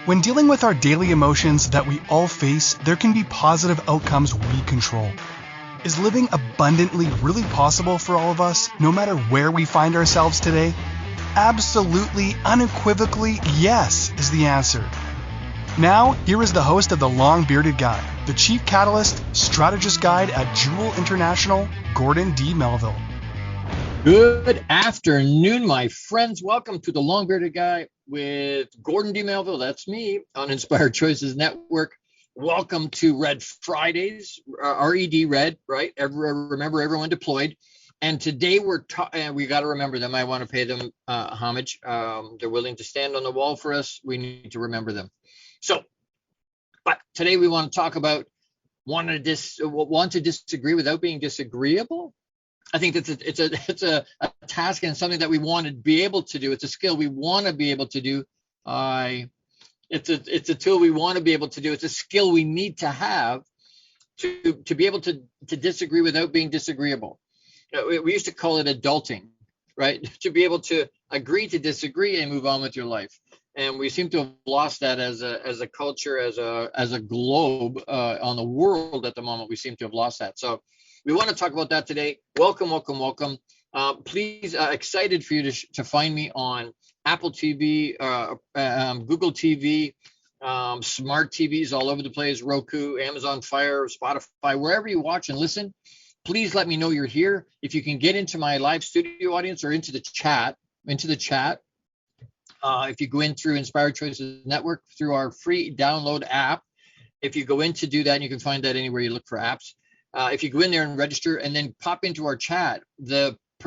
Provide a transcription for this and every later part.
When dealing with our daily emotions that we all face, there can be positive outcomes we control. Is living abundantly really possible for all of us, no matter where we find ourselves today? Absolutely, unequivocally, yes is the answer. Now, here is the host of The Long Bearded Guy, the Chief Catalyst, Strategist Guide at Jewel International, Gordon D. Melville. Good afternoon, my friends. Welcome to The Long Bearded Guy with Gordon D. Melville. That's me on Inspired Choices Network. Welcome to Red Fridays, RED, Red, right? Remember everyone deployed. And today we got to remember them. I want to pay them homage. They're willing to stand on the wall for us. We need to remember them. So, but today we want to talk about want to disagree without being disagreeable. I think it's a task and something that we want to be able to do. It's a skill we want to be able to do. It's a tool we want to be able to do. It's a skill we need to have to be able to disagree without being disagreeable. We used to call it adulting, right? To be able to agree to disagree and move on with your life. And we seem to have lost that as a culture, as a globe on the world at the moment. We seem to have lost that. So we want to talk about that today. Welcome. Please, excited for you to find me on Apple TV, Google TV, smart TVs all over the place, Roku, Amazon Fire, Spotify, wherever you watch and listen. Please let me know you're here. If you can get into my live studio audience or into the chat. If you go in through Inspired Choices Network through our free download app, if you go in to do that, and you can find that anywhere you look for apps. If you go in there and register and then pop into our chat,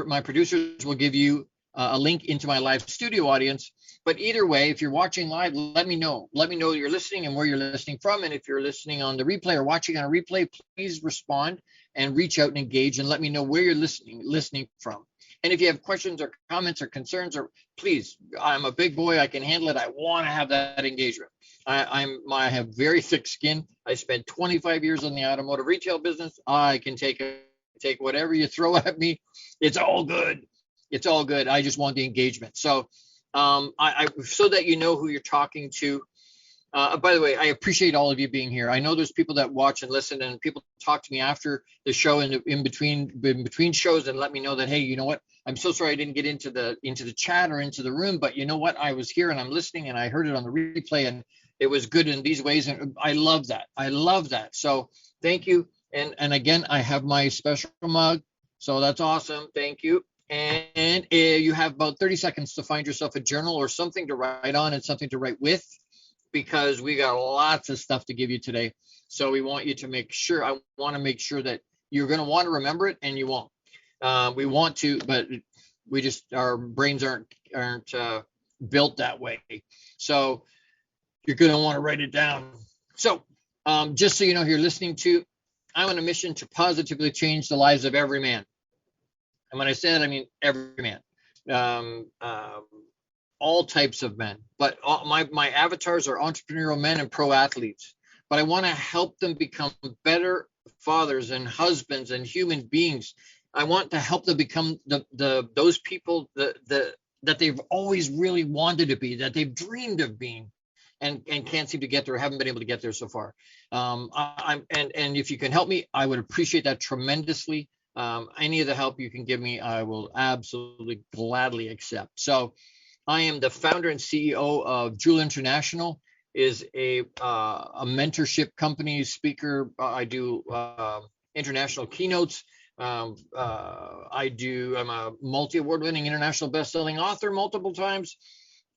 my producers will give you a link into my live studio audience. But either way, if you're watching live, let me know. Let me know you're listening and where you're listening from. And if you're listening on the replay or watching on a replay, please respond and reach out and engage and let me know where you're listening from. And if you have questions or comments or concerns, or please, I'm a big boy. I can handle it. I want to have that engagement. I have very thick skin. I spent 25 years in the automotive retail business. I can take whatever you throw at me. It's all good. It's all good. I just want the engagement. So, so that you know who you're talking to. By the way, I appreciate all of you being here. I know there's people that watch and listen, and people talk to me after the show and in between shows and let me know that, hey, you know what? I'm so sorry I didn't get into the chat or into the room, but you know what? I was here and I'm listening and I heard it on the replay and it was good in these ways. And I love that. I love that. So thank you. And again, I have my special mug. So that's awesome. Thank you. And you have about 30 seconds to find yourself a journal or something to write on and something to write with, because we got lots of stuff to give you today. So we want you to I want to make sure that you're going to want to remember it and you won't. We want to, but our brains aren't built that way. So you're going to want to write it down. So just so you know, who you're listening to, I'm on a mission to positively change the lives of every man. And when I say that, I mean every man, all types of men. But my avatars are entrepreneurial men and pro athletes. But I want to help them become better fathers and husbands and human beings. I want to help them become those people that they've always really wanted to be, that they've dreamed of being, and can't seem to get there, haven't been able to get there so far. And if you can help me, I would appreciate that tremendously. Any of the help you can give me, I will absolutely gladly accept. So I am the founder and CEO of Jewel International, is a mentorship company, speaker. I do international keynotes. I'm a multi-award-winning international best-selling author multiple times.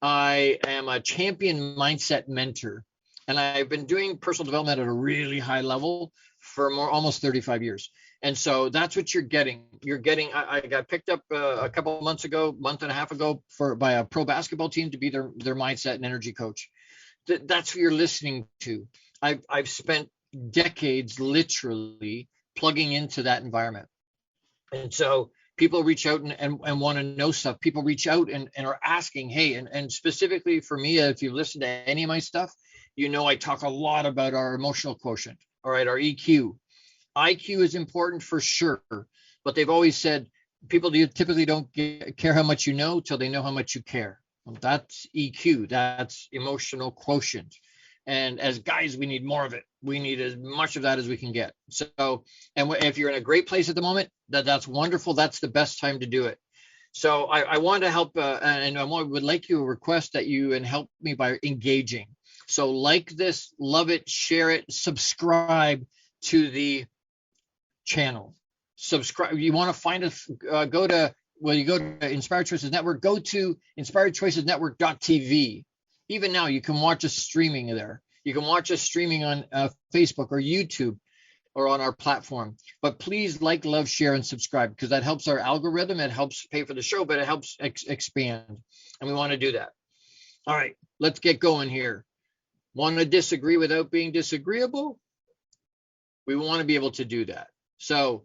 I am a champion mindset mentor, and I've been doing personal development at a really high level for almost 35 years. And so that's what you're getting. I got picked up a month and a half ago by a pro basketball team to be their mindset and energy coach. That's what you're listening to. I've spent decades literally plugging into that environment. And so people reach out and want to know stuff. People reach out and are asking, hey, and specifically for me, if you've listened to any of my stuff, you know I talk a lot about our emotional quotient, all right, our EQ. IQ is important for sure, but they've always said people typically don't care how much you know till they know how much you care. That's EQ. That's emotional quotient. And as guys, we need more of it. We need as much of that as we can get. So, and if you're in a great place at the moment, that's wonderful. That's the best time to do it. So I want to help, and would like you to request that you and help me by engaging. So like this, love it, share it, subscribe to the channel. Subscribe. You want to find us, go to Inspired Choices Network, go to inspiredchoicesnetwork.tv. Even now, you can watch us streaming there. You can watch us streaming on Facebook or YouTube or on our platform. But please like, love, share, and subscribe, because that helps our algorithm. It helps pay for the show, but it helps expand. And we want to do that. All right, let's get going here. Want to disagree without being disagreeable? We want to be able to do that. So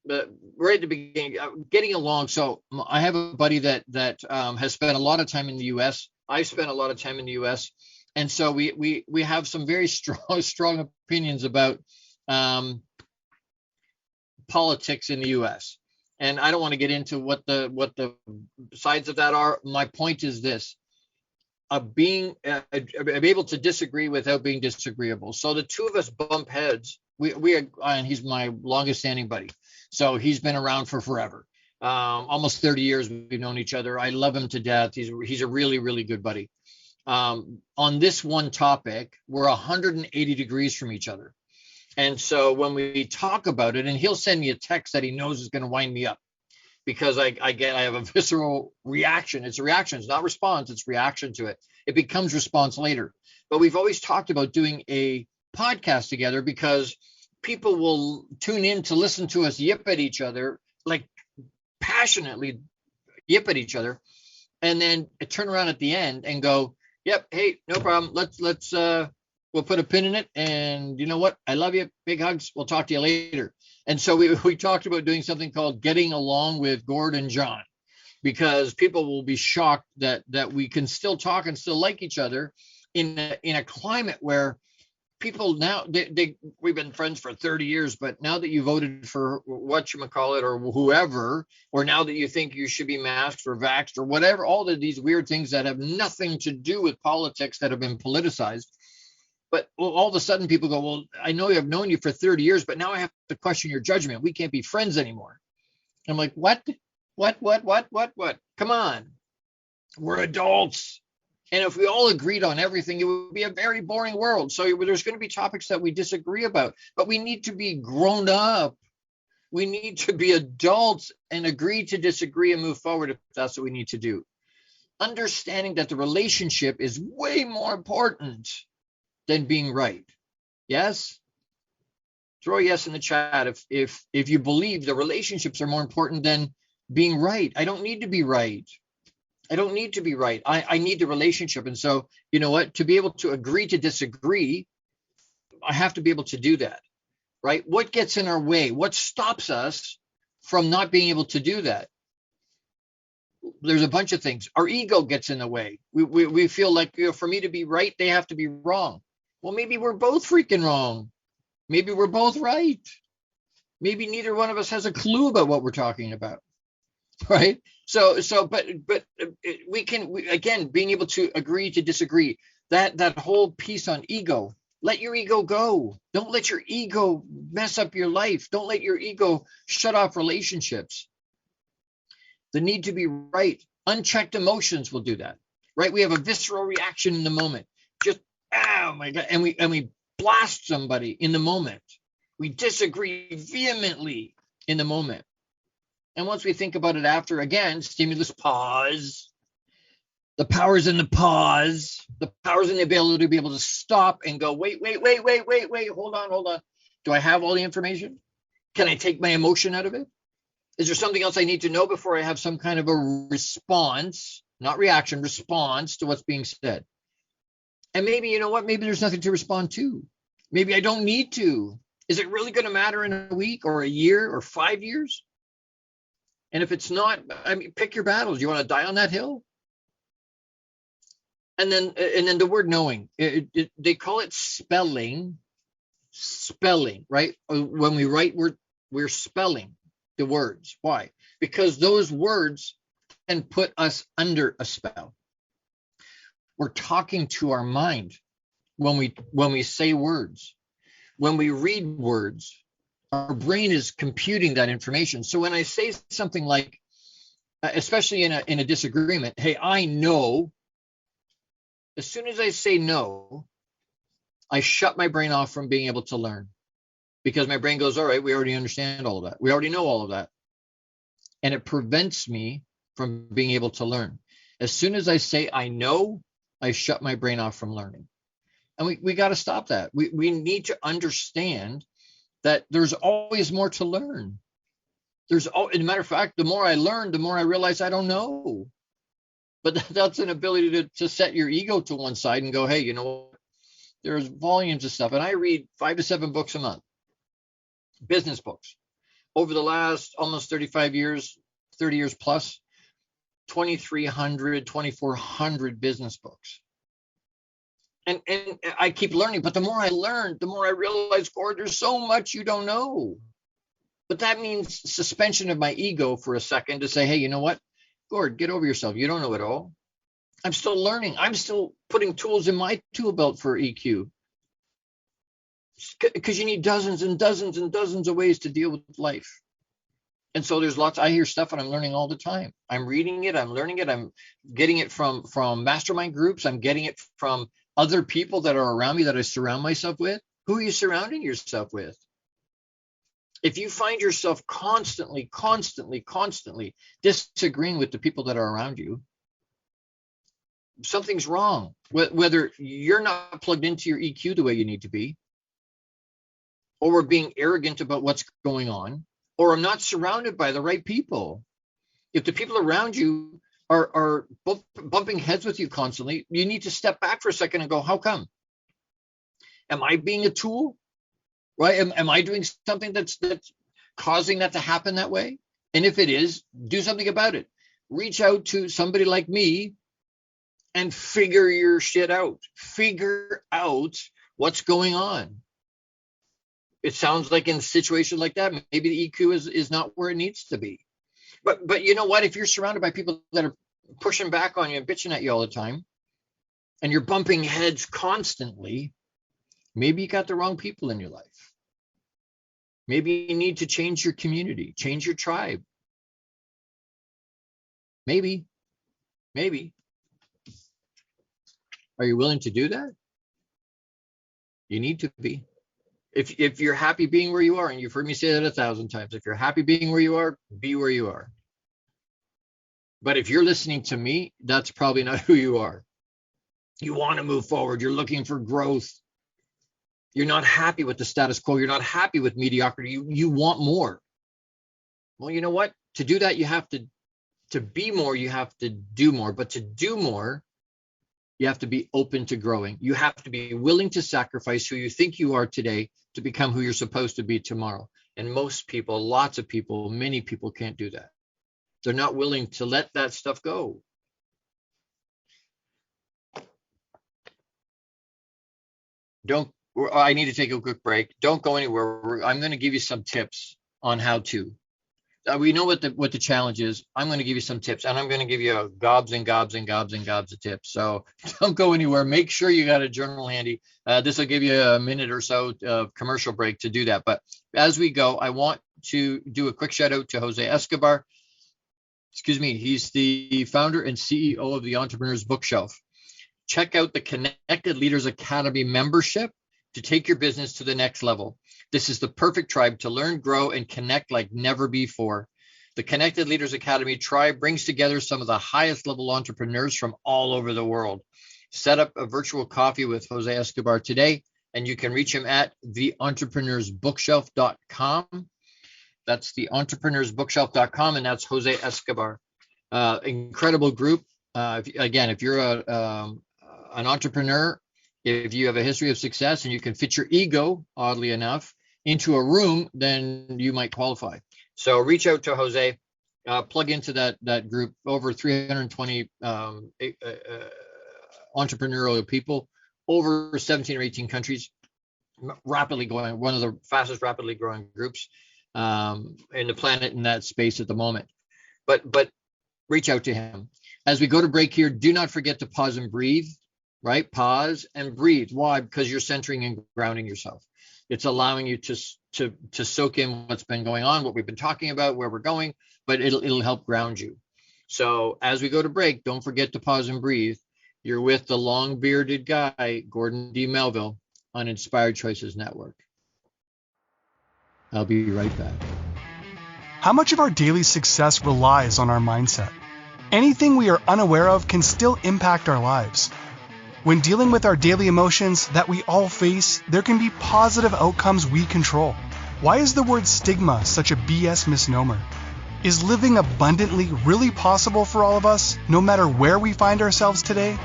right at the beginning, getting along. So I have a buddy that has spent a lot of time in the U.S. I've spent a lot of time in the U.S. And so we have some very strong opinions about politics in the U.S. And I don't want to get into what the sides of that are. My point is this: being able to disagree without being disagreeable. So the two of us bump heads. We are, and he's my longest standing buddy. So he's been around for forever. Almost 30 years we've known each other. I love him to death. He's a really, really good buddy. On this one topic, we're 180 degrees from each other. And so when we talk about it, and he'll send me a text that he knows is going to wind me up, because I have a visceral reaction. It's a reaction. It's not response. It's reaction to it. It becomes response later. But we've always talked about doing a podcast together, because people will tune in to listen to us yip at each other, like passionately yip at each other, and then turn around at the end and go, yep, hey, no problem, let's we'll put a pin in it, and you know what, I love you, big hugs, we'll talk to you later. And so we talked about doing something called Getting Along with Gord and John, because people will be shocked that we can still talk and still like each other in a climate where people now, we've been friends for 30 years, but now that you voted for whatchamacallit or whoever, or now that you think you should be masked or vaxxed or whatever, all of these weird things that have nothing to do with politics that have been politicized. But all of a sudden people go, well, I know I've known you for 30 years, but now I have to question your judgment. We can't be friends anymore. I'm like, what? Come on. We're adults. And if we all agreed on everything, it would be a very boring world. So there's going to be topics that we disagree about, but we need to be grown up. We need to be adults and agree to disagree and move forward if that's what we need to do. Understanding that the relationship is way more important than being right. Yes? Throw a yes in the chat if you believe the relationships are more important than being right. I don't need to be right. I don't need to be right. I need the relationship. And so, you know what? To be able to agree to disagree, I have to be able to do that, right? What gets in our way? What stops us from not being able to do that? There's a bunch of things. Our ego gets in the way. We feel like, for me to be right, they have to be wrong. Well, maybe we're both freaking wrong. Maybe we're both right. Maybe neither one of us has a clue about what we're talking about. Right. But we can, again, being able to agree to disagree, that whole piece on ego, let your ego go. Don't let your ego mess up your life. Don't let your ego shut off relationships. The need to be right. Unchecked emotions will do that. Right. We have a visceral reaction in the moment. Just, oh my God. And we blast somebody in the moment. We disagree vehemently in the moment. And once we think about it after, again, stimulus, pause. The power's in the pause. The power's in the ability to be able to stop and go, wait, hold on. Do I have all the information? Can I take my emotion out of it? Is there something else I need to know before I have some kind of a response, not reaction, response to what's being said? And maybe, you know what? Maybe there's nothing to respond to. Maybe I don't need to. Is it really going to matter in a week or a year or 5 years? And if it's not, I mean, pick your battles. You want to die on that hill? And then the word knowing, they call it spelling, right? When we write, we're spelling the words. Why? Because those words can put us under a spell. We're talking to our mind when we say words. When we read words, our brain is computing that information. So when I say something like, especially in a disagreement, hey, I know, as soon as I say no, I shut my brain off from being able to learn, because my brain goes, all right, we already understand all of that. We already know all of that. And it prevents me from being able to learn. As soon as I say I know, I shut my brain off from learning. And we got to stop that. We need to understand that there's always more to learn. As a matter of fact, the more I learn, the more I realize I don't know. But that's an ability to set your ego to one side and go, hey, you know what? There's volumes of stuff. And I read 5 to 7 books a month, business books. Over the last almost 35 years, 30 years plus, 2,300, 2,400 business books. And I keep learning, but the more I learn, the more I realize, Gord, there's so much you don't know. But that means suspension of my ego for a second to say, hey, you know what, Gord, get over yourself. You don't know it all. I'm still learning. I'm still putting tools in my tool belt for EQ. Because you need dozens and dozens and dozens of ways to deal with life. And so there's lots, I hear stuff and I'm learning all the time. I'm reading it, I'm learning it, I'm getting it from mastermind groups, I'm getting it from other people that are around me that I surround myself with. Who are you surrounding yourself with? If you find yourself constantly disagreeing with the people that are around you, something's wrong. Whether you're not plugged into your EQ the way you need to be, or we're being arrogant about what's going on, or I'm not surrounded by the right people. If the people around you are bumping heads with you constantly, you need to step back for a second and go, how come? Am I being a tool? Right? Am I doing something that's causing that to happen that way? And if it is, do something about it. Reach out to somebody like me and figure your shit out. Figure out what's going on. It sounds like in a situation like that, maybe the EQ is not where it needs to be. But you know what? If you're surrounded by people that are pushing back on you and bitching at you all the time, and you're bumping heads constantly, maybe you got the wrong people in your life. Maybe you need to change your community, change your tribe. Maybe. Are you willing to do that? You need to be. If you're happy being where you are, and you've heard me say that 1,000 times, if you're happy being where you are, be where you are. But if you're listening to me, that's probably not who you are. You want to move forward. You're looking for growth. You're not happy with the status quo. You're not happy with mediocrity. You want more. Well, you know what? To do that, you have to be more, you have to do more. But to do more, you have to be open to growing. You have to be willing to sacrifice who you think you are today to become who you're supposed to be tomorrow. And most people, lots of people, many people can't do that. They're not willing to let that stuff go. I need to take a quick break. Don't go anywhere. I'm going to give you some tips on how to. We know what the challenge is. I'm going to give you some tips, and I'm going to give you gobs and gobs and gobs and gobs of tips. So don't go anywhere. Make sure you got a journal handy. This will give you a minute or so of commercial break to do that. But as we go, I want to do a quick shout out to Jose Escobar. Excuse me. He's the founder and CEO of the Entrepreneur's Bookshelf. Check out the Connected Leaders Academy membership to take your business to the next level. This is the perfect tribe to learn, grow, and connect like never before. The Connected Leaders Academy tribe brings together some of the highest level entrepreneurs from all over the world. Set up a virtual coffee with Jose Escobar today, and you can reach him at theentrepreneursbookshelf.com. That's theentrepreneursbookshelf.com, and that's Jose Escobar. Incredible group. If you're an entrepreneur, if you have a history of success and you can fit your ego, oddly enough, into a room, then you might qualify. So reach out to Jose, plug into that group. Over 320 entrepreneurial people, over 17 or 18 countries, rapidly growing, one of the fastest rapidly growing groups in the planet in that space at the moment. But reach out to him. As we go to break here, do not forget to pause and breathe. right? Pause and breathe. Why? Because you're centering and grounding yourself. It's allowing you to soak in what's been going on, what we've been talking about, where we're going, but it'll help ground you. So as we go to break, don't forget to pause and breathe. You're with the long bearded guy, Gordon D. Melville, on Inspired Choices Network. I'll be right back. How much of our daily success relies on our mindset? Anything we are unaware of can still impact our lives. When dealing with our daily emotions that we all face, there can be positive outcomes we control. Why is the word stigma such a BS misnomer? Is living abundantly really possible for all of us, no matter where we find ourselves today?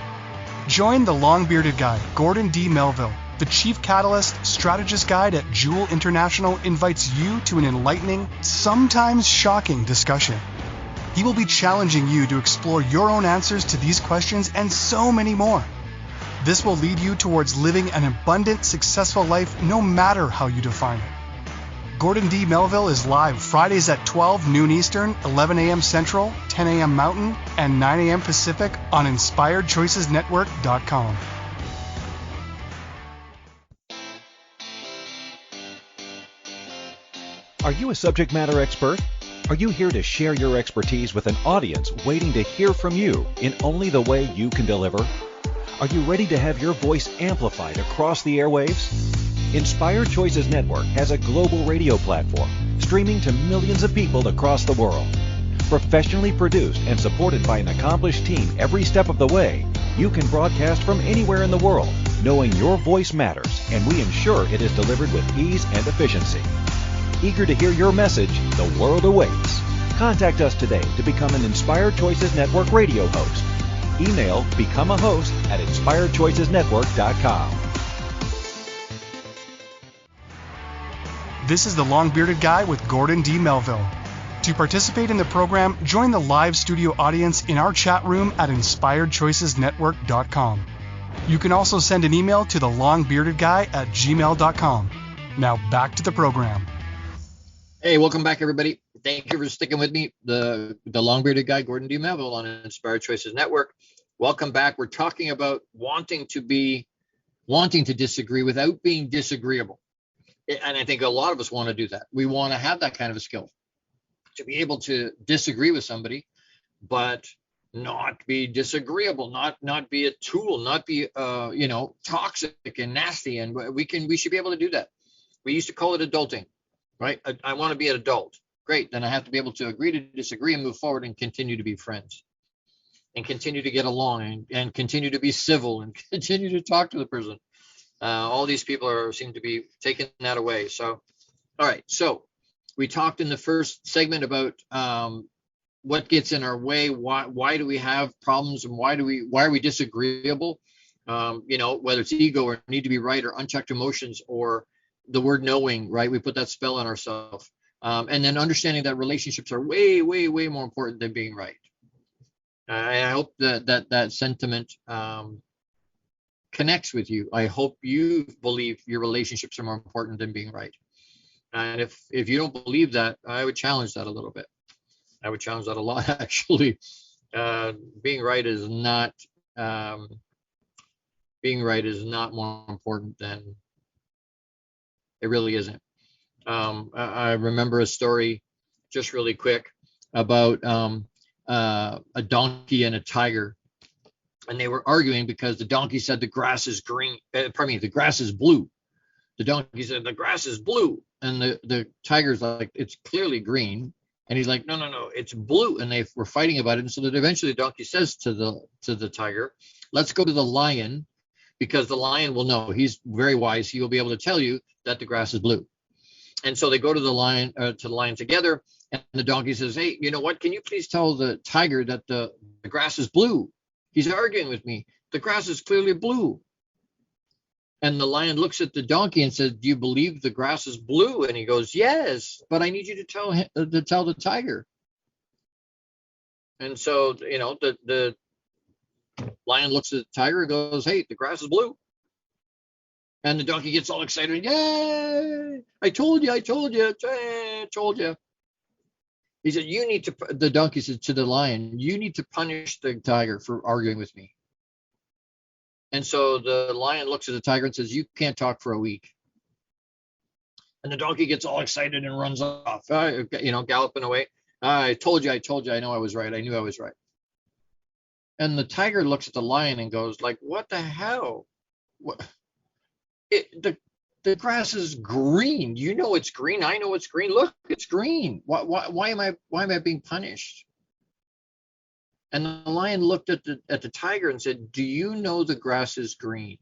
Join the long-bearded guy, Gordon D. Melville. The Chief Catalyst Strategist Guide at Jewel International invites you to an enlightening, sometimes shocking discussion. He will be challenging you to explore your own answers to these questions and so many more. This will lead you towards living an abundant, successful life no matter how you define it. Gordon D. Melville is live Fridays at 12 noon Eastern, 11 a.m. Central, 10 a.m. Mountain, and 9 a.m. Pacific on InspiredChoicesNetwork.com. Are you a subject matter expert? Are you here to share your expertise with an audience waiting to hear from you in only the way you can deliver? Are you ready to have your voice amplified across the airwaves? Inspired Choices Network has a global radio platform streaming to millions of people across the world. Professionally produced and supported by an accomplished team every step of the way, you can broadcast from anywhere in the world, knowing your voice matters, and we ensure it is delivered with ease and efficiency. Eager to hear your message, the world awaits. Contact us today to become an Inspired Choices Network radio host. Email become a host at inspiredchoicesnetwork.com. This is the long-bearded guy with Gordon D. Melville. To participate in the program, join the live studio audience in our chat room at inspiredchoicesnetwork.com. You can also send an email to the longbeardedguy@gmail.com. Now back to the program. Hey, welcome back, everybody. Thank you for sticking with me. The long-bearded guy, Gordon D. Melville, on Inspired Choices Network. Welcome back. We're talking about wanting to disagree without being disagreeable. And I think a lot of us want to do that. We want to have that kind of a skill to be able to disagree with somebody, but not be disagreeable, not be a tool, not be toxic and nasty. And we should be able to do that. We used to call it adulting, right? I want to be an adult. Great. Then I have to be able to agree to disagree and move forward and continue to be friends and continue to get along and continue to be civil and continue to talk to the person. All these people seem to be taking that away. So, all right. So we talked in the first segment about what gets in our way. Why do we have problems, and why are we disagreeable? Whether it's ego or need to be right or unchecked emotions or the word knowing, right? We put that spell on ourselves. And then understanding that relationships are way, way, way more important than being right. I hope that sentiment connects with you. I hope you believe your relationships are more important than being right. And if you don't believe that, I would challenge that a little bit. I would challenge that a lot, actually. Being right is not more important than it really isn't. I remember a story, just really quick, about a donkey and a tiger, and they were arguing because the donkey said the grass is green. The grass is blue. The donkey said the grass is blue, and the tiger's like, it's clearly green, and he's like, no, it's blue, and they were fighting about it. And so that eventually the donkey says to the tiger, let's go to the lion, because the lion will know. He's very wise. He will be able to tell you that the grass is blue. And so they go to the lion together, and the donkey says, hey, you know what? Can you please tell the tiger that the grass is blue? He's arguing with me. The grass is clearly blue. And the lion looks at the donkey and says, do you believe the grass is blue? And he goes, yes, but I need you to tell the tiger. And so, the lion looks at the tiger and goes, hey, the grass is blue. And the donkey gets all excited. Yay! I told you. He said, the donkey said to the lion, you need to punish the tiger for arguing with me. And so the lion looks at the tiger and says, "You can't talk for a week." And the donkey gets all excited and runs off, galloping away. I told you, I know I was right. I knew I was right. And the tiger looks at the lion and goes, like, what the hell? What? The grass is green. You know it's green. I know it's green. Look, it's green. Why am I being punished? And the lion looked at the tiger and said, "Do you know the grass is green?"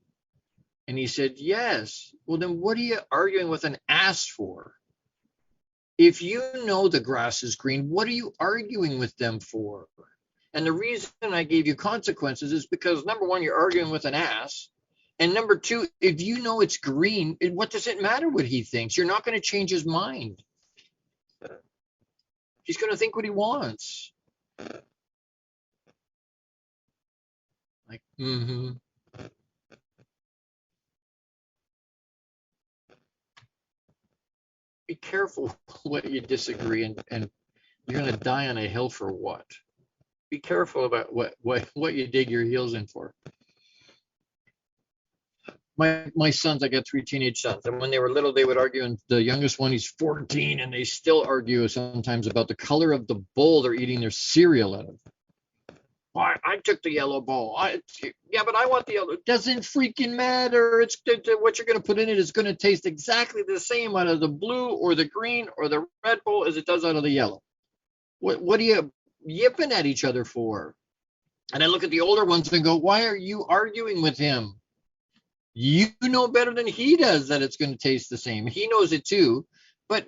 And he said, "Yes." "Well, then what are you arguing with an ass for? If you know the grass is green, what are you arguing with them for?" And the reason I gave you consequences is because, number one, you're arguing with an ass. And number two, if you know it's green, what does it matter what he thinks? You're not going to change his mind. He's going to think what he wants. Like, Be careful what you disagree, and you're going to die on a hill for what? Be careful about what you dig your heels in for. My sons, I got 3 teenage sons, and when they were little, they would argue, and the youngest one, he's 14, and they still argue sometimes about the color of the bowl they're eating their cereal out of. I took the yellow bowl. Yeah, but I want the yellow. It doesn't freaking matter. It's what you're going to put in it is going to taste exactly the same out of the blue or the green or the red bowl as it does out of the yellow. What are you yipping at each other for? And I look at the older ones and go, why are you arguing with him? You know better than he does that it's going to taste the same. He knows it too, but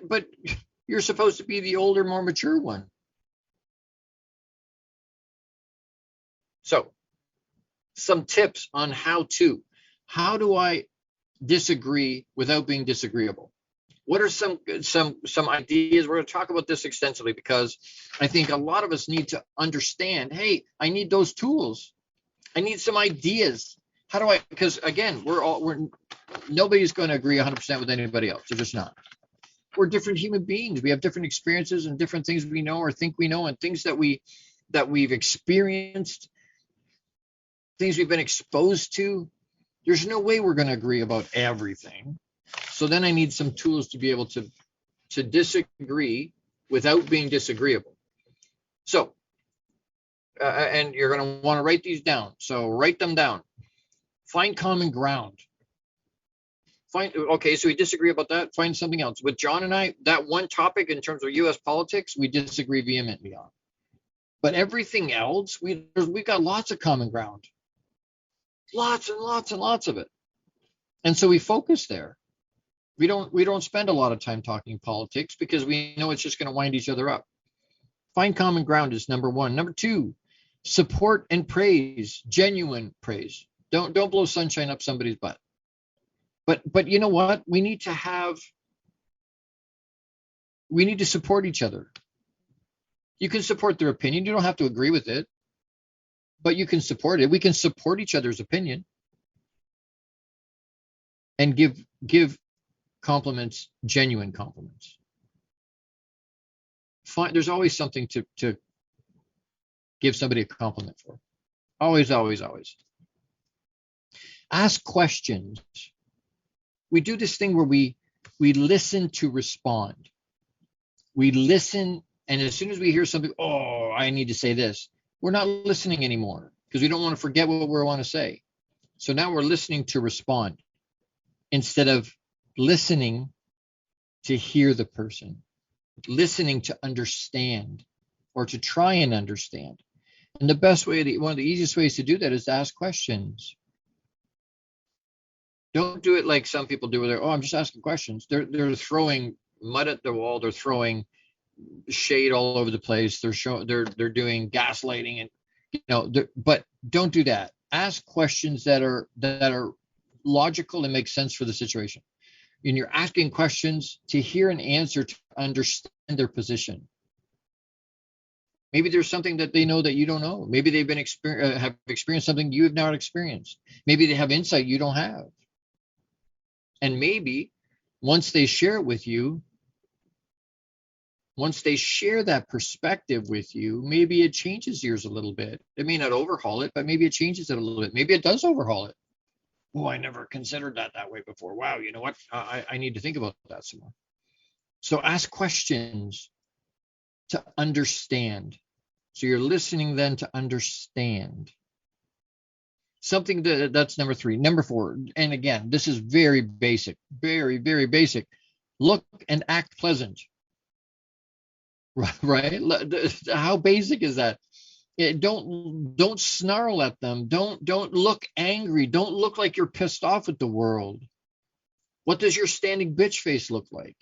you're supposed to be the older, more mature one. So, some tips on how do I disagree without being disagreeable? What are some ideas? We're going to talk about this extensively because I think a lot of us need to understand, hey, I need those tools. I need some ideas. How do I, because again, nobody's going to agree 100% with anybody else. They're just not. We're different human beings. We have different experiences and different things we know or think we know, and things that we've experienced, things we've been exposed to. There's no way we're going to agree about everything. So then I need some tools to be able to disagree without being disagreeable. So, and you're going to want to write these down. So write them down. Find common ground. Okay, so we disagree about that. Find something else. With John and I, that one topic in terms of U.S. politics, we disagree vehemently on. But everything else, we got lots of common ground. Lots and lots and lots of it. And so we focus there. We don't spend a lot of time talking politics because we know it's just going to wind each other up. Find common ground is number one. Number two, support and praise, genuine praise. Don't blow sunshine up somebody's butt. But you know what? We need to support each other. You can support their opinion. You don't have to agree with it, but you can support it. We can support each other's opinion and give compliments, genuine compliments. There's always something to give somebody a compliment for. Always, always, always. Ask questions. We do this thing where we listen to respond. We listen, and as soon as we hear something, oh, I need to say this, we're not listening anymore because we don't want to forget what we want to say. So now we're listening to respond instead of listening to hear the person, listening to understand or to try and understand. And the best way, one of the easiest ways to do that is to ask questions. Don't do it like some people do where they're, I'm just asking questions. They're throwing mud at the wall. They're throwing shade all over the place. They're doing gaslighting, and but don't do that. Ask questions that are logical and make sense for the situation. And you're asking questions to hear an answer, to understand their position. Maybe there's something that they know that you don't know. Maybe they've have experienced something you have not experienced. Maybe they have insight you don't have. And maybe once they share it with you, once they share that perspective with you, maybe it changes yours a little bit. It may not overhaul it, but maybe it changes it a little bit. Maybe it does overhaul it. Oh, I never considered that way before. Wow, you know what? I need to think about that some more. So ask questions to understand. So you're listening then to understand. Something that's number 3. Number 4, and again, this is very basic, very, very basic. Look and act pleasant. Right? How basic is that? Don't snarl at them. Don't look angry. Don't look like you're pissed off at the world. What does your standing bitch face look like?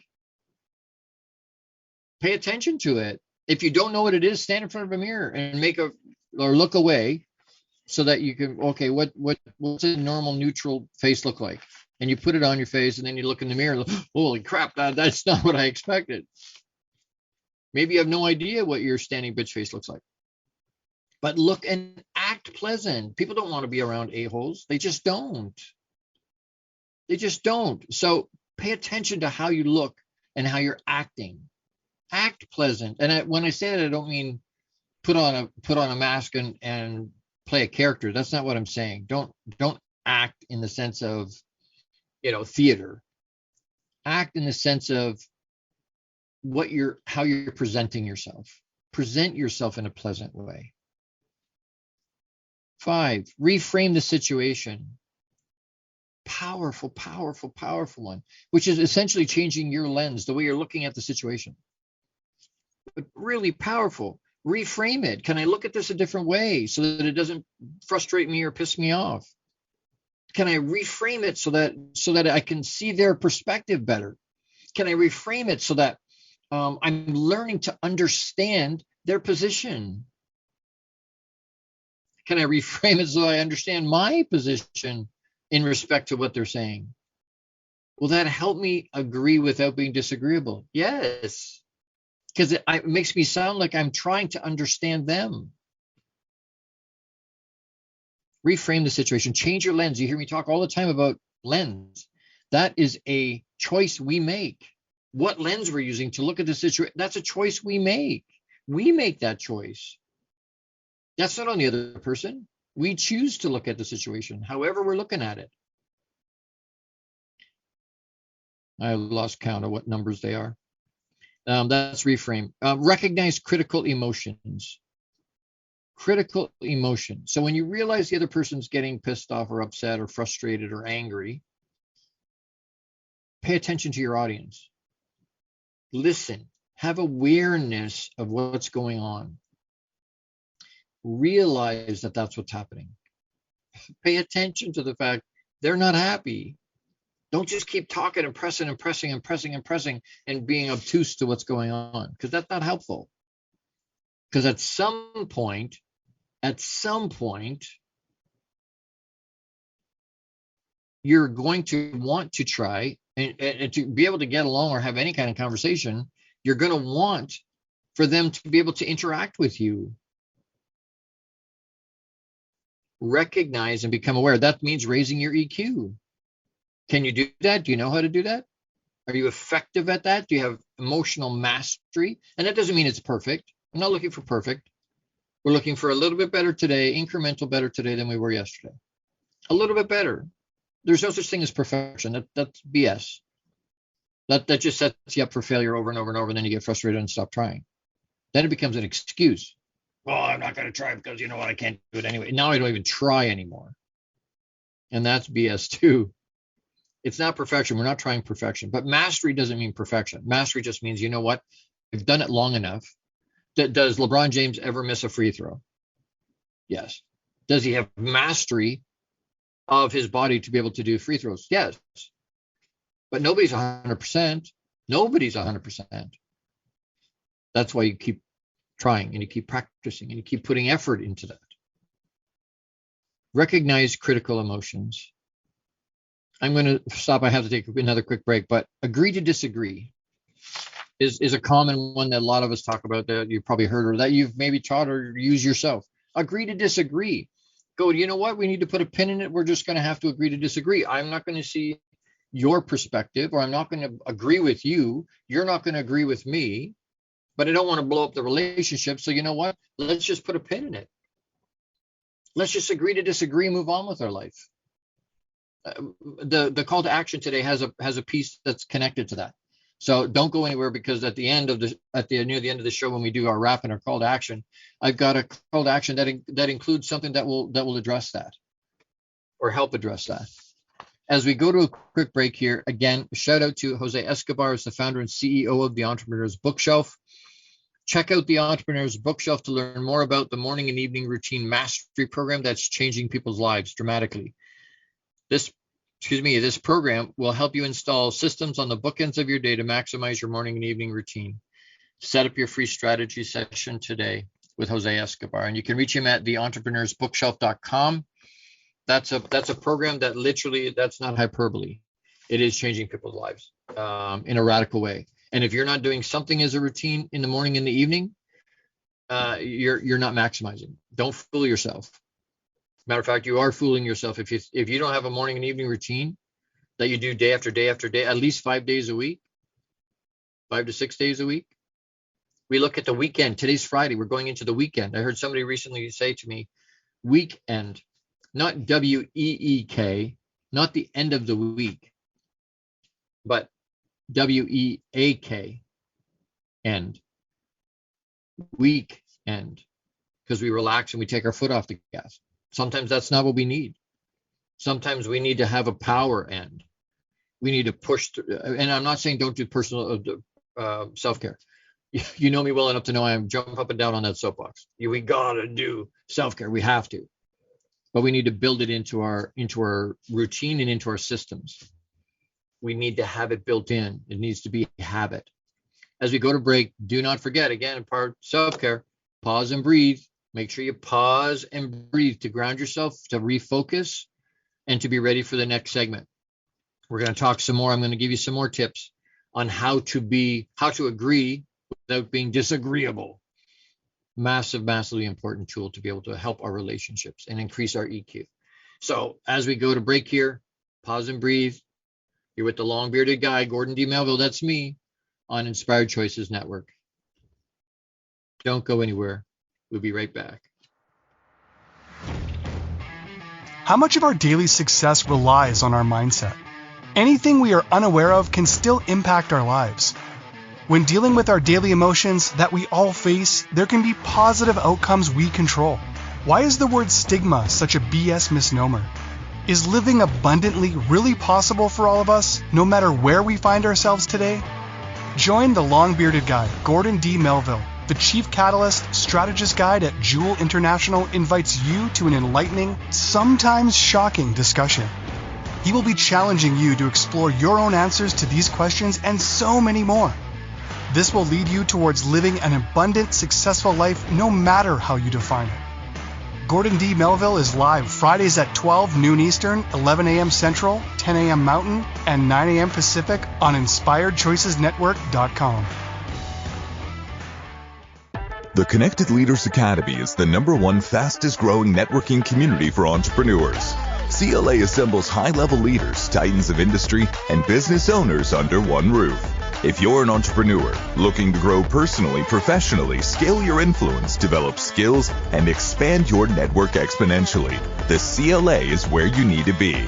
Pay attention to it. If you don't know what it is, stand in front of a mirror and look away so that you can, okay, what's a normal neutral face look like? And you put it on your face and then you look in the mirror, holy crap, that's not what I expected. Maybe you have no idea what your standing bitch face looks like. But look and act pleasant. People don't want to be around a-holes. They just don't. So pay attention to how you look and how you're acting. Act pleasant. And when I say that, I don't mean put on a mask and play a character. That's not what I'm saying. Don't act in the sense of, theater. Act in the sense of how you're presenting yourself. Present yourself in a pleasant way. 5, reframe the situation. Powerful, powerful, powerful one, which is essentially changing your lens, the way you're looking at the situation. But really powerful. Reframe it. Can I look at this a different way so that it doesn't frustrate me or piss me off? Can I reframe it so that I can see their perspective better? Can I reframe it so that I'm learning to understand their position? Can I reframe it so I understand my position in respect to what they're saying? Will that help me agree without being disagreeable? Yes, because it makes me sound like I'm trying to understand them. Reframe the situation. Change your lens. You hear me talk all the time about lens. That is a choice we make. What lens we're using to look at the situation, that's a choice we make. We make that choice. That's not on the other person. We choose to look at the situation, however we're looking at it. I lost count of what numbers they are. That's reframe. Recognize critical emotions. Critical emotion. So when you realize the other person's getting pissed off or upset or frustrated or angry, pay attention to your audience. Listen. Have awareness of what's going on. Realize that that's what's happening. Pay attention to the fact they're not happy. Don't just keep talking and pressing and being obtuse to what's going on, because that's not helpful. Because at some point, you're going to want to try and to be able to get along or have any kind of conversation, you're going to want for them to be able to interact with you. Recognize and become aware. That means raising your EQ. Can you do that? Do you know how to do that? Are you effective at that? Do you have emotional mastery? And that doesn't mean it's perfect. I'm not looking for perfect. We're looking for a little bit better today, incremental better today than we were yesterday. A little bit better. There's no such thing as perfection. That's BS. That just sets you up for failure over and over and over, and then you get frustrated and stop trying. Then it becomes an excuse. Well, I'm not going to try because you know what, I can't do it anyway. Now I don't even try anymore. And that's BS too. It's not perfection. We're not trying perfection. But mastery doesn't mean perfection. Mastery just means, you know what, I've done it long enough. Does LeBron James ever miss a free throw? Yes. Does he have mastery of his body to be able to do free throws? Yes. But nobody's 100%. Nobody's 100%. That's why you keep trying and you keep practicing and you keep putting effort into that. Recognize critical emotions. I'm going to stop. I have to take another quick break, but agree to disagree is a common one that a lot of us talk about, that you've probably heard or that you've maybe taught or used yourself. Agree to disagree. Go, you know what? We need to put a pin in it. We're just going to have to agree to disagree. I'm not going to see your perspective, or I'm not going to agree with you. You're not going to agree with me, but I don't want to blow up the relationship. So you know what? Let's just put a pin in it. Let's just agree to disagree and move on with our life. the call to action today has a piece that's connected to that. So don't go anywhere, because at the end of near the end of the show, when we do our wrap and our call to action, I've got a call to action that includes something that will address that or help address that. As we go to a quick break here, again, shout out to Jose Escobar, as the founder and CEO of the Entrepreneur's Bookshelf. Check out the Entrepreneur's Bookshelf to learn more about the morning and evening routine mastery program that's changing people's lives dramatically. This program will help you install systems on the bookends of your day to maximize your morning and evening routine. Set up your free strategy session today with Jose Escobar, and you can reach him at theentrepreneursbookshelf.com. That's a program that literally, that's not hyperbole. It is changing people's lives in a radical way. And if you're not doing something as a routine in the morning and the evening, you're not maximizing. Don't fool yourself. Matter of fact, you are fooling yourself if you don't have a morning and evening routine that you do day after day after day, at least 5 days a week, 5 to 6 days a week. We look at the weekend. Today's Friday. We're going into the weekend. I heard somebody recently say to me, weekend, not W-E-E-K, not the end of the week, but W-E-A-K, end. Weekend, because we relax and we take our foot off the gas. Sometimes that's not what we need. Sometimes we need to have a power end. We need to push through. And I'm not saying don't do personal self-care. You know me well enough to know I jump up and down on that soapbox. We gotta do self-care. We have to, but we need to build it into our routine and into our systems. We need to have it built in. It needs to be a habit. As we go to break, do not forget, again, part self-care, pause and breathe. Make sure you pause and breathe to ground yourself, to refocus, and to be ready for the next segment. We're going to talk some more. I'm going to give you some more tips on how to agree without being disagreeable. Massively important tool to be able to help our relationships and increase our EQ. So as we go to break here, pause and breathe. You're with the long-bearded guy, Gordon D. Melville. That's me on Inspired Choices Network. Don't go anywhere. We'll be right back. How much of our daily success relies on our mindset? Anything we are unaware of can still impact our lives. When dealing with our daily emotions that we all face, there can be positive outcomes we control. Why is the word stigma such a BS misnomer? Is living abundantly really possible for all of us, no matter where we find ourselves today? Join the long-bearded guy, Gordon D. Melville. The Chief Catalyst Strategist Guide at Jewel International invites you to an enlightening, sometimes shocking discussion. He will be challenging you to explore your own answers to these questions and so many more. This will lead you towards living an abundant, successful life no matter how you define it. Gordon D. Melville is live Fridays at 12 noon Eastern, 11 a.m. Central, 10 a.m. Mountain, and 9 a.m. Pacific on InspiredChoicesNetwork.com. The Connected Leaders Academy is the #1 fastest growing networking community for entrepreneurs. CLA assembles high-level leaders, titans of industry, and business owners under one roof. If you're an entrepreneur looking to grow personally, professionally, scale your influence, develop skills, and expand your network exponentially, the CLA is where you need to be.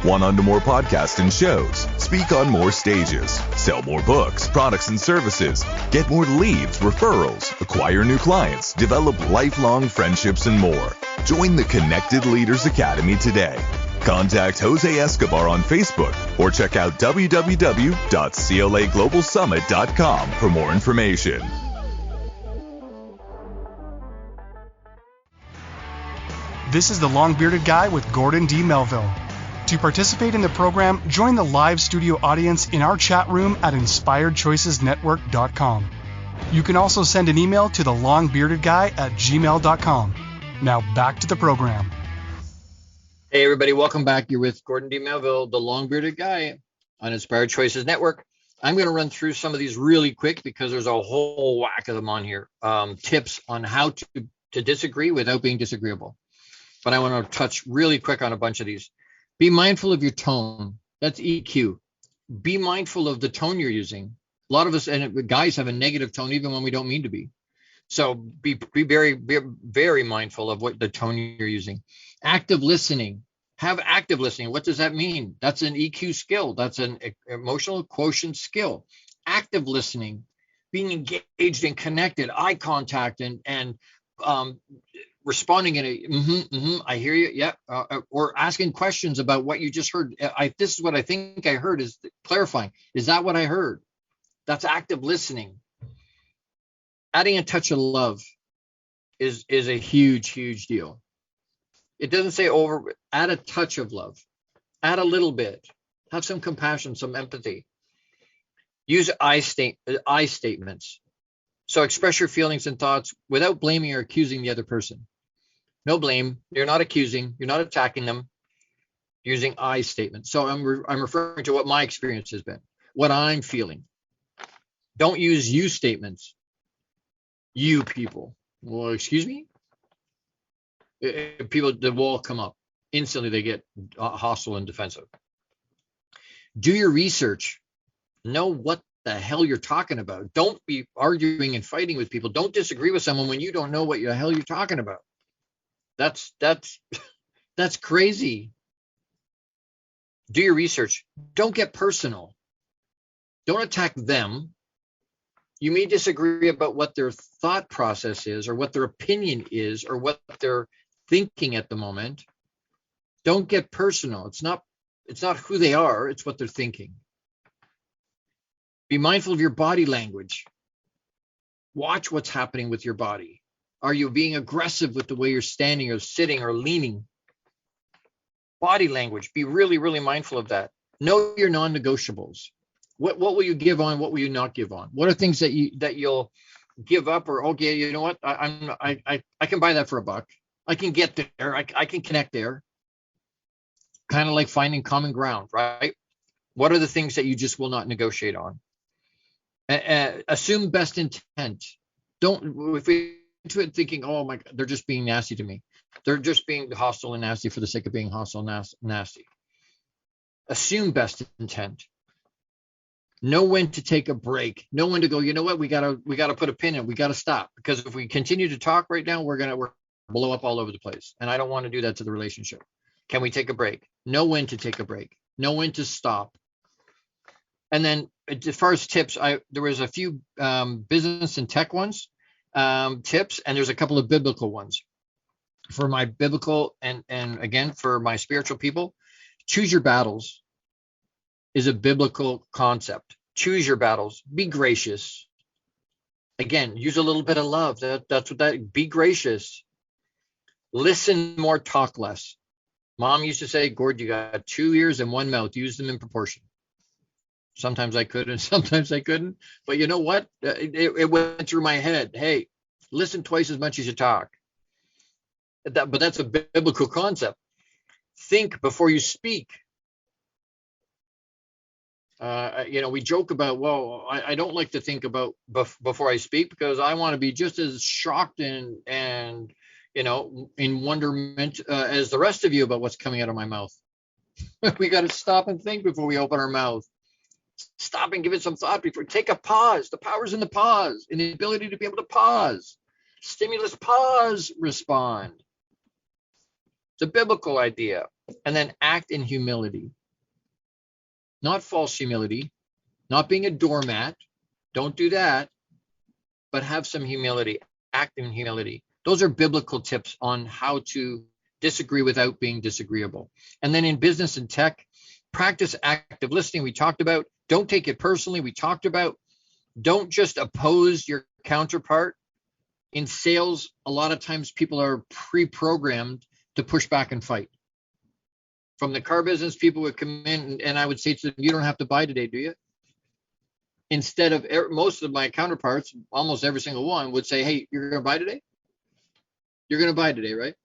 Want on to more podcasts and shows, speak on more stages, sell more books, products, and services, get more leads, referrals, acquire new clients, develop lifelong friendships, and more. Join the Connected Leaders Academy today. Contact Jose Escobar on Facebook or check out www.claglobalsummit.com for more information. This is the long-bearded guy with Gordon D. Melville. To participate in the program, join the live studio audience in our chat room at InspiredChoicesNetwork.com. You can also send an email to thelongbeardedguy@gmail.com. Now back to the program. Hey everybody, welcome back. You're with Gordon D. Melville, the long-bearded guy on Inspired Choices Network. I'm going to run through some of these really quick because there's a whole whack of them on here. Tips on how to disagree without being disagreeable. But I want to touch really quick on a bunch of these. Be mindful of your tone. That's EQ. Be mindful of the tone you're using. A lot of us, and guys, have a negative tone even when we don't mean to be. So be very, very mindful of what the tone you're using. Active listening. Have active listening. What does that mean? That's an EQ skill. That's an emotional quotient skill. Active listening, being engaged and connected, eye contact, and responding in a I hear you, yeah, or asking questions about what you just heard. This is what I think I heard. Is clarifying. Is that what I heard? That's active listening. Adding a touch of love is a huge deal. It doesn't say over. Add a touch of love. Add a little bit. Have some compassion, some empathy. Use I statements. So express your feelings and thoughts without blaming or accusing the other person. No blame. You're not accusing. You're not attacking them. Using I statements. So I'm referring to what my experience has been, what I'm feeling. Don't use you statements. You people. Well, excuse me? People, the wall come up. Instantly, they get hostile and defensive. Do your research. Know what the hell you're talking about. Don't be arguing and fighting with people. Don't disagree with someone when you don't know what the hell you're talking about. That's crazy. Do your research. Don't get personal. Don't attack them. You may disagree about what their thought process is, or what their opinion is, or what they're thinking at the moment. Don't get personal. It's not who they are, it's what they're thinking. Be mindful of your body language. Watch what's happening with your body. Are you being aggressive with the way you're standing or sitting or leaning? Body language. Be really mindful of that. Know your non-negotiables. What will you give on? What will you not give on? What are things that you'll give up, or okay, you know what? I can buy that for $1. I can get there. I can connect there. Kind of like finding common ground, right? What are the things that you just will not negotiate on? Assume best intent. Don't, if we into it thinking, oh my God, they're just being nasty to me. They're just being hostile and nasty for the sake of being hostile and nasty. Assume best intent. Know when to take a break. Know when to go, you know what, we gotta put a pin in. We gotta stop, because if we continue to talk right now, we're gonna blow up all over the place. And I don't want to do that to the relationship. Can we take a break? Know when to take a break. Know when to stop. And then as far as tips, there was a few business and tech ones, tips, and there's a couple of biblical ones. For my biblical and again, for my spiritual people, choose your battles is a biblical concept. Choose your battles. Be gracious. Again, use a little bit of love. That's what that. Be gracious. Listen more, talk less. Mom used to say, Gord, you got 2 ears and 1 mouth. Use them in proportion. Sometimes I could and sometimes I couldn't. But you know what? It went through my head. Hey, listen twice as much as you talk. But that's a biblical concept. Think before you speak. We joke about, well, I don't like to think about before I speak, because I want to be just as shocked and in wonderment as the rest of you about what's coming out of my mouth. We got to stop and think before we open our mouth. Stop and give it some thought before. Take a pause. The power's in the pause, in the ability to be able to pause. Stimulus, pause, respond. It's a biblical idea. And then act in humility. Not false humility, not being a doormat. Don't do that. But have some humility. Act in humility. Those are biblical tips on how to disagree without being disagreeable. And then in business and tech, practice active listening. We talked about. Don't take it personally. We talked about. Don't just oppose your counterpart. In sales, a lot of times people are pre-programmed to push back and fight. From the car business, people would come in and I would say to them, you don't have to buy today, do you? Instead of most of my counterparts, almost every single one would say, hey, you're going to buy today? You're going to buy today, right?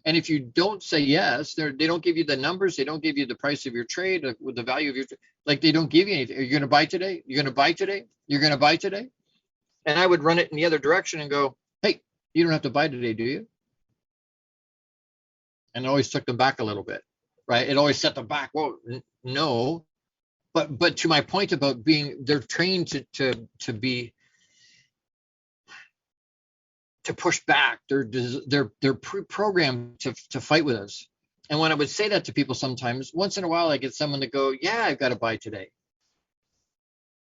And if you don't say yes, they don't give you the numbers. They don't give you the price of your trade, with the value of your, like they don't give you anything. Are you going to buy today? You're going to buy today? You're going to buy today? And I would run it in the other direction and go, hey, you don't have to buy today, do you? And it always took them back a little bit, right? It always set them back. Well, no. But to my point about they're trained to push back. They're pre-programmed to fight with us. And when I would say that to people sometimes, once in a while, I get someone to go, yeah, I've got to buy today.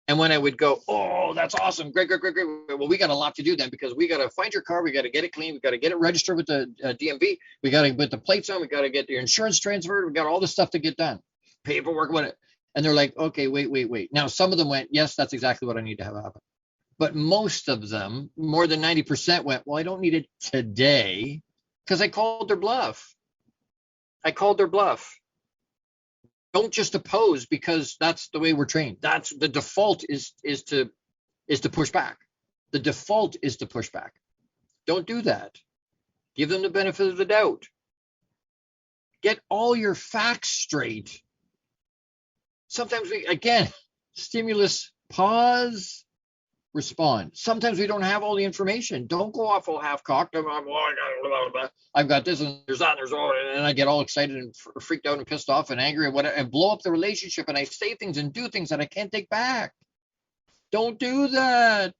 And when I would go, oh, that's awesome. Great. Well, we got a lot to do then, because we got to find your car. We got to get it clean. We got to get it registered with the DMV. We got to put the plates on. We got to get your insurance transferred. We got all this stuff to get done. Paperwork, what? And they're like, okay, wait. Now, some of them went, yes, that's exactly what I need to have happen. But most of them, more than 90% went, well, I don't need it today, because I called their bluff. Don't just oppose because that's the way we're trained. That's the default is to push back. The default is to push back. Don't do that. Give them the benefit of the doubt. Get all your facts straight. Sometimes stimulus, pause, respond. Sometimes we don't have all the information. Don't go off all half-cocked. I've got this and there's that and there's all, and I get all excited and freaked out and pissed off and angry and whatever, and blow up the relationship, and I say things and do things that I can't take back. Don't do that.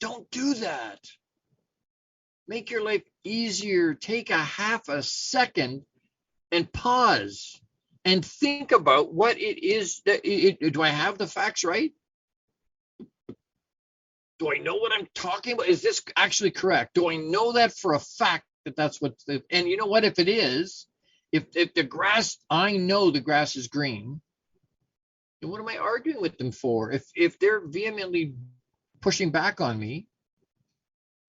Don't do that. Make your life easier. Take a half a second and pause and think about what it is that do I have the facts right? Do I know what I'm talking about? Is this actually correct? Do I know that for a fact that that's what? And you know what? If it is, if the grass, I know the grass is green, then what am I arguing with them for? If they're vehemently pushing back on me,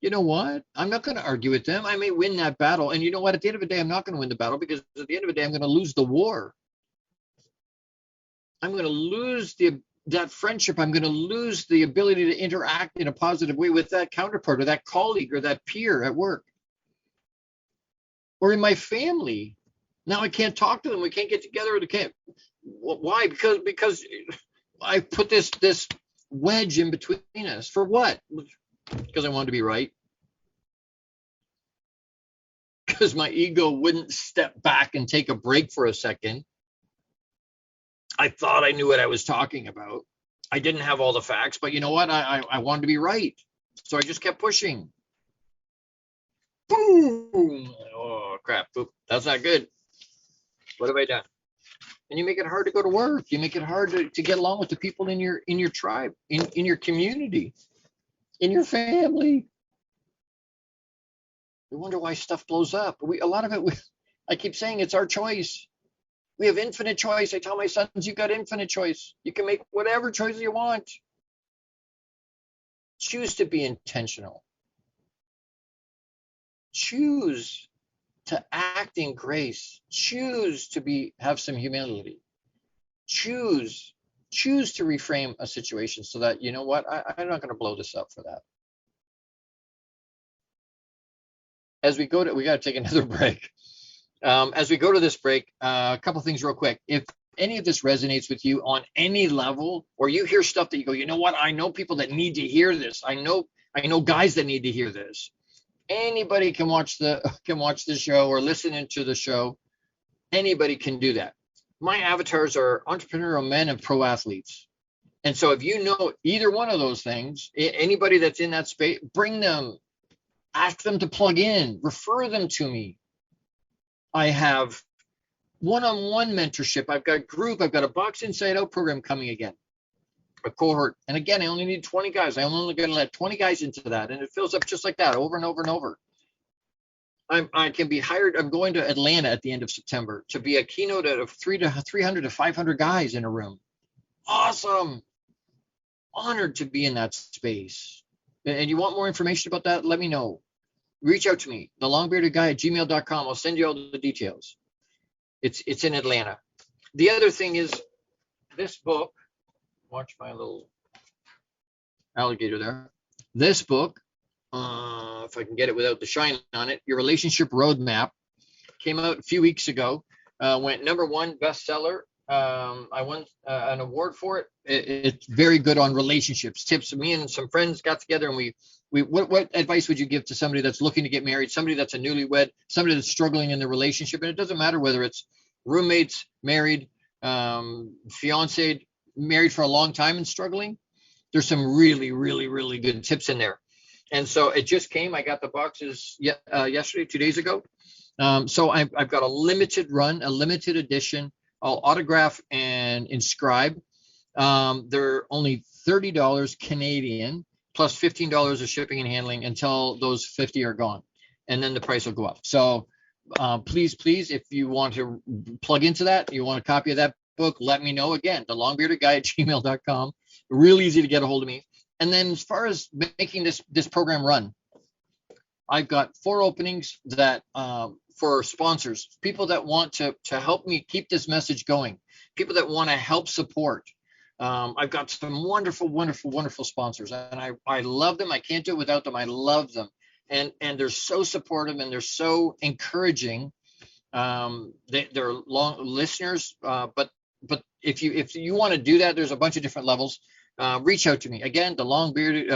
you know what? I'm not going to argue with them. I may win that battle, and you know what? At the end of the day, I'm not going to win the battle, because at the end of the day, I'm going to lose the war. I'm going to lose that friendship. I'm going to lose the ability to interact in a positive way with that counterpart or that colleague or that peer at work or in my family. Now I can't talk to them. We can't get together. Why? Because I put this wedge in between us. For what? Because I wanted to be right. Because my ego wouldn't step back and take a break for a second. I thought I knew what I was talking about. I didn't have all the facts, but you know what? I wanted to be right. So I just kept pushing. Boom. Oh, crap. Boop. That's not good. What have I done? And you make it hard to go to work. You make it hard to get along with the people in your tribe, in your community, in your family. We wonder why stuff blows up. A lot of it, I keep saying it's our choice. We have infinite choice. I tell my sons, you've got infinite choice. You can make whatever choice you want. Choose to be intentional. Choose to act in grace. Choose to have some humility. Choose to reframe a situation so that, you know what, I'm not going to blow this up for that. As we got to take another break. As we go to this break, a couple things real quick. If any of this resonates with you on any level, or you hear stuff that you go, you know what, I know people that need to hear this. I know guys that need to hear this. Anybody can watch the show or listen into the show. Anybody can do that. My avatars are entrepreneurial men and pro athletes. And so if you know either one of those things, anybody that's in that space, bring them, ask them to plug in, refer them to me. I have one-on-one mentorship. I've got group. I've got a Box Inside Out program coming again, a cohort. And again, I only need 20 guys. I'm only going to let 20 guys into that. And it fills up just like that over and over and over. I can be hired. I'm going to Atlanta at the end of September to be a keynote of 300 to 500 guys in a room. Awesome. Honored to be in that space. And you want more information about that? Let me know. Reach out to me, thelongbeardedguy@gmail.com. I'll send you all the details. It's in Atlanta. The other thing is this book. Watch my little alligator there. This book, if I can get it without the shine on it, Your Relationship Roadmap, came out a few weeks ago. Went #1 bestseller. I won an award for it. It's very good on relationships, tips. Me and some friends got together and we what advice would you give to somebody that's looking to get married, somebody that's a newlywed, somebody that's struggling in their relationship? And it doesn't matter whether it's roommates, married, fiancé, married for a long time and struggling. There's some really, really, really good tips in there. And so it just came. I got the boxes yesterday, 2 days ago. So I've got a limited run, a limited edition. I'll autograph and inscribe. They're only $30 Canadian plus $15 of shipping and handling until those 50 are gone, and then the price will go up. So please, if you want to plug into that, you want a copy of that book, let me know. Again, thelongbeardedguy@gmail.com. Real easy to get a hold of me. And then as far as making this program run, I've got 4 openings that for sponsors, people that want to help me keep this message going, people that want to help support. I've got some wonderful sponsors, and I love them. I can't do it without them. I love them, and they're so supportive and they're so encouraging. They're long listeners, but if you want to do that, there's a bunch of different levels. Reach out to me again. The longbearded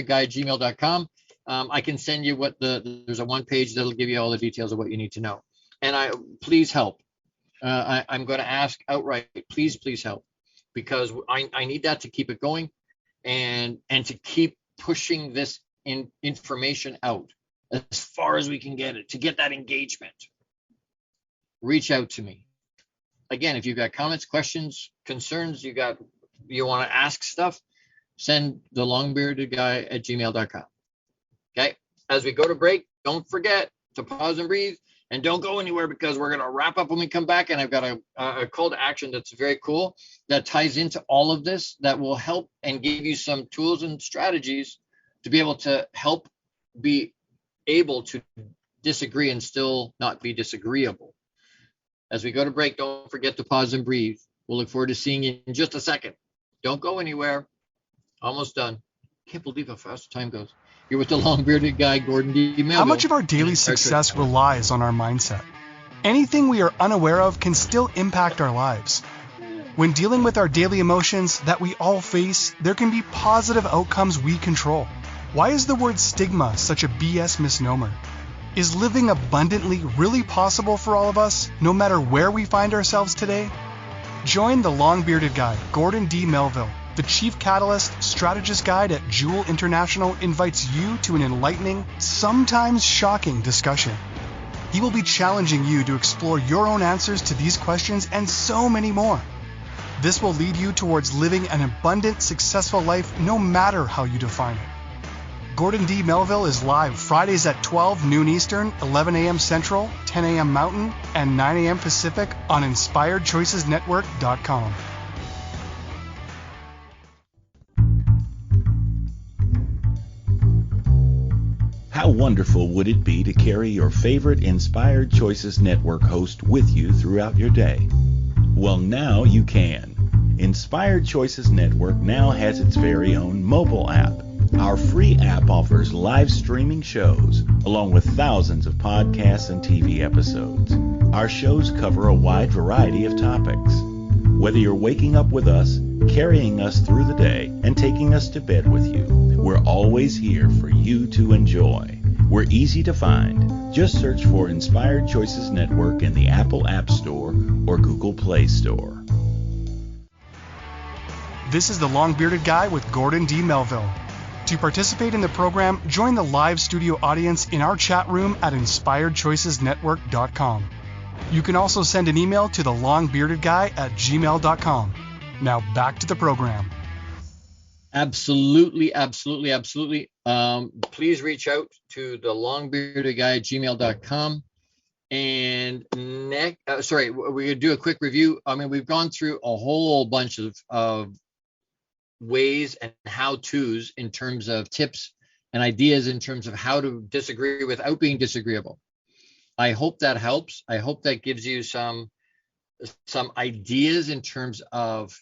guy at gmail.com. I can send you there's a 1 page that'll give you all the details of what you need to know. And please help. I'm going to ask outright, please help, because I need that to keep it going and to keep pushing this information out as far as we can get it, to get that engagement. Reach out to me. Again, if you've got comments, questions, concerns, you want to ask stuff, send the longbeardedguy@gmail.com. Okay. As we go to break, don't forget to pause and breathe, and don't go anywhere, because we're going to wrap up when we come back. And I've got a call to action that's very cool that ties into all of this, that will help and give you some tools and strategies to be able to help be able to disagree and still not be disagreeable. As we go to break, don't forget to pause and breathe. We'll look forward to seeing you in just a second. Don't go anywhere. Almost done. Can't believe how fast the time goes. You're with the long-bearded guy, Gordon D. Melville. How much of our daily success relies on our mindset? Anything we are unaware of can still impact our lives. When dealing with our daily emotions that we all face, there can be positive outcomes we control. Why is the word stigma such a BS misnomer? Is living abundantly really possible for all of us, no matter where we find ourselves today? Join the long-bearded guy, Gordon D. Melville. The Chief Catalyst Strategist Guide at Jewel International invites you to an enlightening, sometimes shocking discussion. He will be challenging you to explore your own answers to these questions and so many more. This will lead you towards living an abundant, successful life, no matter how you define it. Gordon D. Melville is live Fridays at 12 noon Eastern, 11 a.m. Central, 10 a.m. Mountain, and 9 a.m. Pacific on InspiredChoicesNetwork.com. How wonderful would it be to carry your favorite Inspired Choices Network host with you throughout your day? Well, now you can. Inspired Choices Network now has its very own mobile app. Our free app offers live streaming shows, along with thousands of podcasts and TV episodes. Our shows cover a wide variety of topics. Whether you're waking up with us, carrying us through the day, and taking us to bed with you, we're always here for you to enjoy. We're easy to find. Just search for Inspired Choices Network in the Apple App Store or Google Play Store. This is the Long-Bearded Guy with Gordon D. Melville. To participate in the program, join the live studio audience in our chat room at InspiredChoicesNetwork.com. You can also send an email to thelongbeardedguy@gmail.com. Now back to the program. Absolutely. Please reach out to the longbeardedguy@gmail.com. And we're going to do a quick review. I mean, we've gone through a whole bunch of ways and how-tos in terms of tips and ideas in terms of how to disagree without being disagreeable. I hope that helps. I hope that gives you some ideas in terms of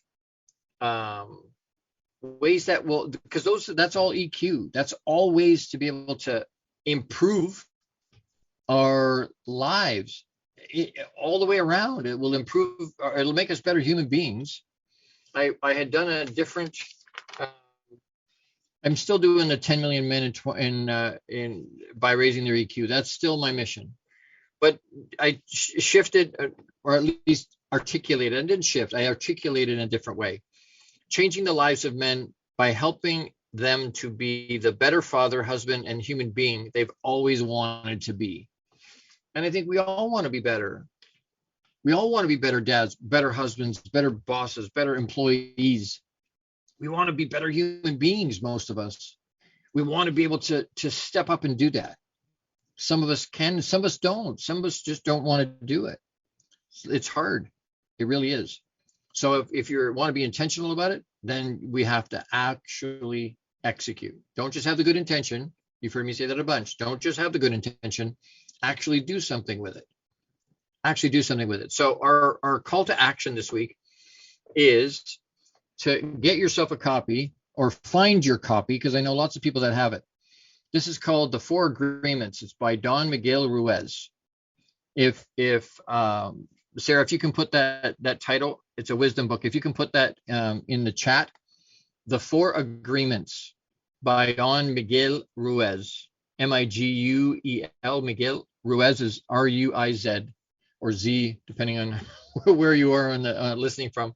ways that will, because that's all EQ. That's all ways to be able to improve our lives all the way around. It will improve, it'll make us better human beings. I had done a different, I'm still doing the 10 million men by raising their EQ. That's still my mission. But I shifted, or at least articulated, and didn't shift, I articulated in a different way. Changing the lives of men by helping them to be the better father, husband, and human being they've always wanted to be. And I think we all want to be better. We all want to be better dads, better husbands, better bosses, better employees. We want to be better human beings, most of us. We want to be able to step up and do that. Some of us can, some of us don't. Some of us just don't want to do it. It's hard. It really is. So if you want to be intentional about it, then we have to actually execute. Don't just have the good intention. You've heard me say that a bunch. Don't just have the good intention. Actually do something with it. Actually do something with it. So our call to action this week is to get yourself a copy or find your copy, because I know lots of people that have it. This is called The 4 Agreements. It's by Don Miguel Ruiz. If Sarah, if you can put that title, it's a wisdom book. If you can put that in the chat, The 4 Agreements by Don Miguel Ruiz, Miguel. Miguel Ruiz is Ruiz or Z, depending on where you are on the listening from.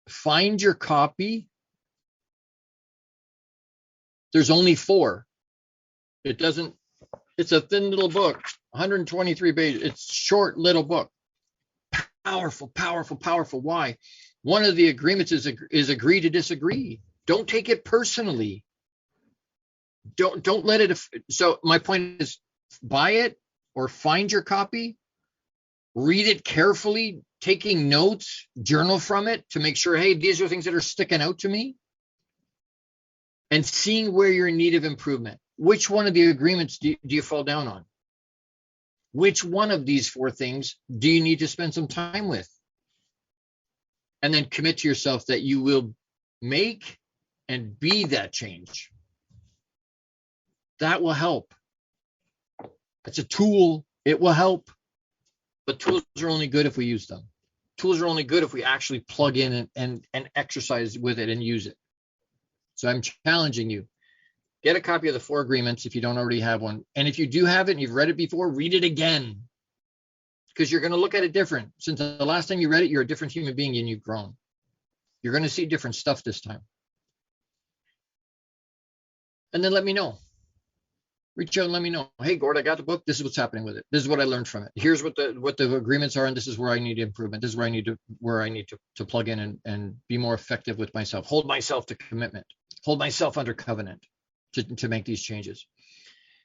Find your copy. There's only 4. It's a thin little book, 123 pages. It's a short little book. Powerful, powerful, powerful. Why? One of the agreements is agree to disagree. Don't take it personally. Don't let it. So my point is, buy it or find your copy, read it carefully, taking notes, journal from it to make sure, hey, these are things that are sticking out to me, and seeing where you're in need of improvement. Which one of the agreements do you fall down on? Which one of these 4 things do you need to spend some time with? And then commit to yourself that you will make and be that change. That will help. It's a tool. It will help. But tools are only good if we use them. Tools are only good if we actually plug in and exercise with it and use it. So I'm challenging you. Get a copy of the 4 Agreements if you don't already have one. And if you do have it and you've read it before, read it again. Because you're going to look at it different. Since the last time you read it, you're a different human being and you've grown. You're going to see different stuff this time. And then let me know. Reach out and let me know. Hey, Gord, I got the book. This is what's happening with it. This is what I learned from it. Here's what the agreements are, and this is where I need improvement. This is where I need to plug in and be more effective with myself. Hold myself to commitment. Hold myself under covenant to make these changes.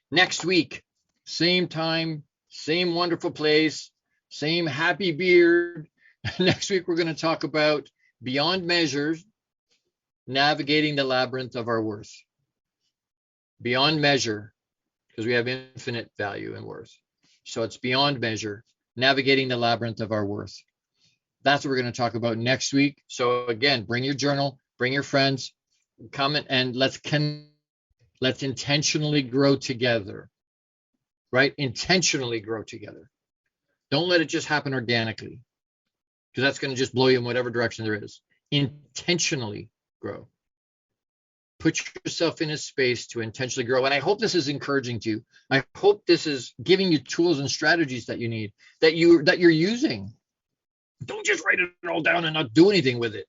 Next week, same time, same wonderful place, same happy beard. Next week, we're going to talk about beyond measures, navigating the labyrinth of our worth. Beyond measure, because we have infinite value and worth. So it's beyond measure, navigating the labyrinth of our worth. That's what we're going to talk about next week. So again, bring your journal, bring your friends, come and let's intentionally grow together, right? Intentionally grow together. Don't let it just happen organically, because that's going to just blow you in whatever direction there is. Intentionally grow. Put yourself in a space to intentionally grow. And I hope this is encouraging to you. I hope this is giving you tools and strategies that you need, that you're using. Don't just write it all down and not do anything with it.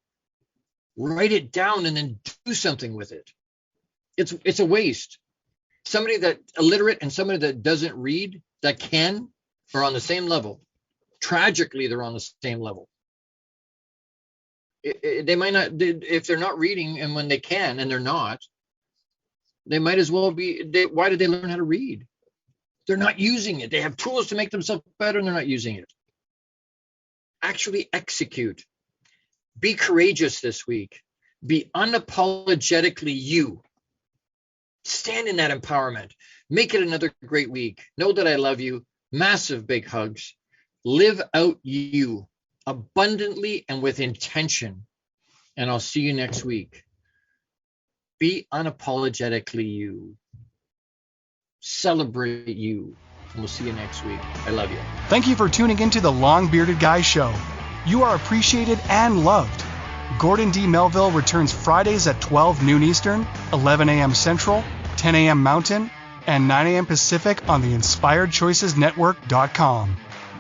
Write it down and then do something with it. It's a waste. Somebody that illiterate and somebody that doesn't read, that can, are on the same level. Tragically, they're on the same level. They might not, if they're not reading, and when they can and they're not, they might as well be. Why did they learn how to read? They're not using it. They have tools to make themselves better and they're not using it. Actually execute. Be courageous this week. Be unapologetically you. Stand in that empowerment. Make it another great week. Know that I love you. Massive big hugs. Live out you abundantly and with intention. And I'll see you next week. Be unapologetically you. Celebrate you. And we'll see you next week. I love you. Thank you for tuning into the Long Bearded Guy Show. You are appreciated and loved. Gordon D. Melville returns Fridays at 12 noon Eastern, 11 a.m. Central, 10 a.m. Mountain, and 9 a.m. Pacific on the InspiredChoicesNetwork.com.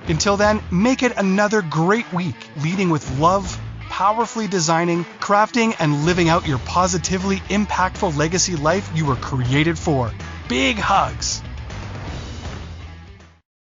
Until then, make it another great week, leading with love, powerfully designing, crafting, and living out your positively impactful legacy life you were created for. Big hugs.